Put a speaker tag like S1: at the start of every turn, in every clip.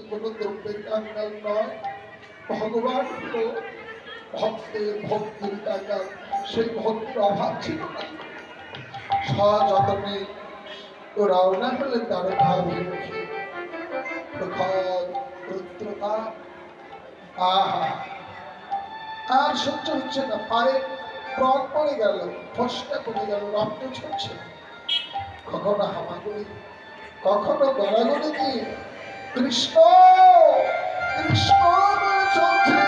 S1: কোনো দ্রব্যের কাঙ্গাল নয়, ভগবান হলো ভক্তের ভক্তির কাঙ্গাল। সেই ভক্তির অভাব ছিল না। সযতনে রওনা হলেন দ্বারকাভিমুখে। প্রখর রুদ্রতা, আহা আর সহ্য হচ্ছে না। পায়ে রং পড়ে গেল, ফসকা পড়ে গেল, রক্ত ঝরছে। কখনো হামাগুড়ি, কখনো গড়াগড়ি দিয়ে কৃষ্ণ কৃষ্ণ বলে চলছে।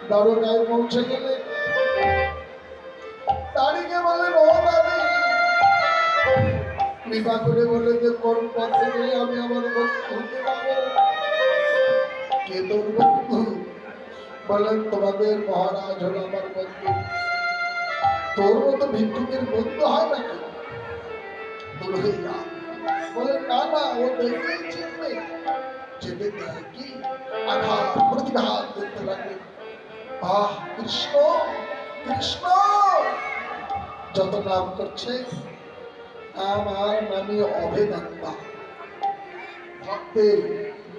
S1: দ্বারকায় পৌঁছে গেলে দাঁড়িয়ে বলেন, ও দাদি, কৃপা করে বলে যে কোন পথে গেলে আমি আমার বন্ধুকে পাবো। কে তোর বন্ধু? বলেন, তোমাদের মহারাজ হলো আমার বন্ধু। তোর মতো ভিক্ষুকের বন্ধু হয় নাকি? দূর হয়ে যা। বলেন, না না, ও দেখেই চিনবে। চেপে দেখি আঘাত প্রতিঘাত করতে লাগবে। আহ, কৃষ্ণ কৃষ্ণ যত নাম করছে, আমার নামে অভেদাত্মা। ভক্তের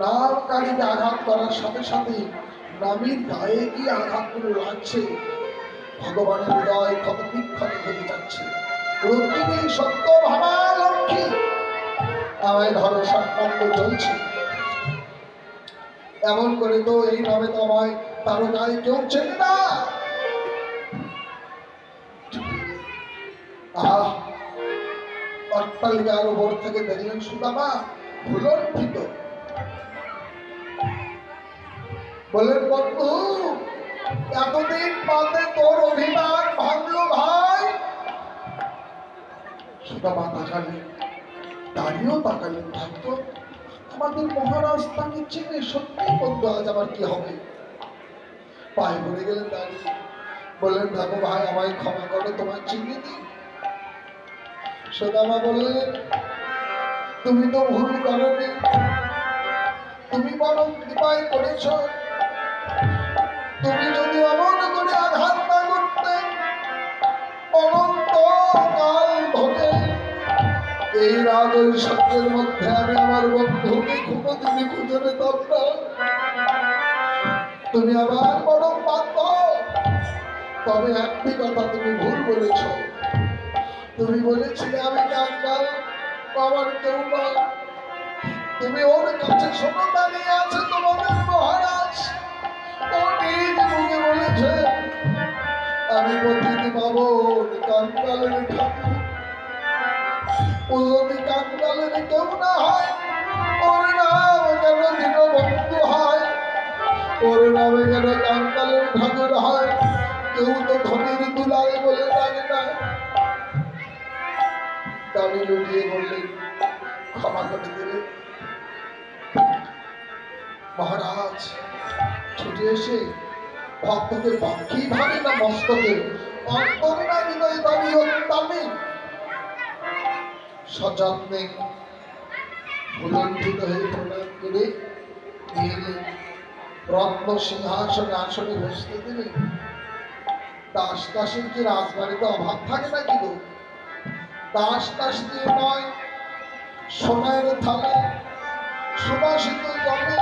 S1: নাম কালীকে আঘাত করার সাথে সাথে নামীর গায়ে কি আঘাতগুলো লাগছে, ভগবানের হৃদয় ক্ষত বিক্ষত হয়ে যাচ্ছে। রুক্মিণী সত্য ভাবা লক্ষ্মী, আমায় ধরো সম্পন্ন চলছে। এমন করে তো এই নামে তো আমায় তার গায়ে কেউ চেনে না। আহ, অট্টালিকার উপর থেকে দেখলেন সুদামা ভুলণ্ঠিত। বলেন, বন্ধু, এতদিন বাদে তোর অভিমান ভাঙলো ভাই। সুদামা তাকালেন, দাঁড়িয়েও তাকালেন, ভাবতো আমাদের মহারাজ তাকে চিনে। সত্যি বন্ধু, আজ আমার কি হবে? পায়ে পড়ে গেলেন দাঁড়িয়ে। বললেন, দেখো ভাই, আমায় ক্ষমা করো, তোমায় চিনিনি। সুদামা বললেন, তুমি তো ভুল করনি, তুমি বরং কৃপায় করেছ। তুমি যদি অমন করে আঘাত না করতে, অনন্ত কাল ধরে এই রাগ ঐশ্বর্যের মধ্যে আমি আমার বন্ধুকে কোনোদিনই খুঁজে পেতাম না। তুমি আমার বড় পাত্র। তবে একটি কথা তুমি ভুল বলেছ। তুমি বলেছিলে আমি কাঙ্গাল, আমার কেউ নয়। তুমি ওর কাছে শোনো, দাঁড়িয়ে আছে তোমাদের মহারাজ। ও নিজ মুখে বলেছে আমি প্রকৃতি পাবো কাঙ্গালের ঠাকুর। ও যদি কাঙ্গালের কেউ না হয়, ওর নাম কেন দীনবন্ধু হয়? ওর নামে কেন কাঙ্গালের ঠাকুর হয়? কেউ তো ধনির দুলাল বলে ডাকে না। দাঁড়িয়ে লুটিয়ে বললেন, ক্ষমা করে দিলে। মহারাজ ছুটে এসে ভক্তকে পক্ষী ভাবে না মস্তকে, অন্তরে না হৃদয়ে দাঁড়িয়ে তামে সযত্নে ভুলণ্ঠিত হয়ে প্রণাম করে নিয়ে এলেন। রত্ন সিংহাসনে আসনে বসতে দিলেন। দাস দাসের কি রাজবাড়িতে অভাব থাকে নাকি গো? দাস দাস দিয়ে নয়, সোনার থালা, সুবাসিত জলে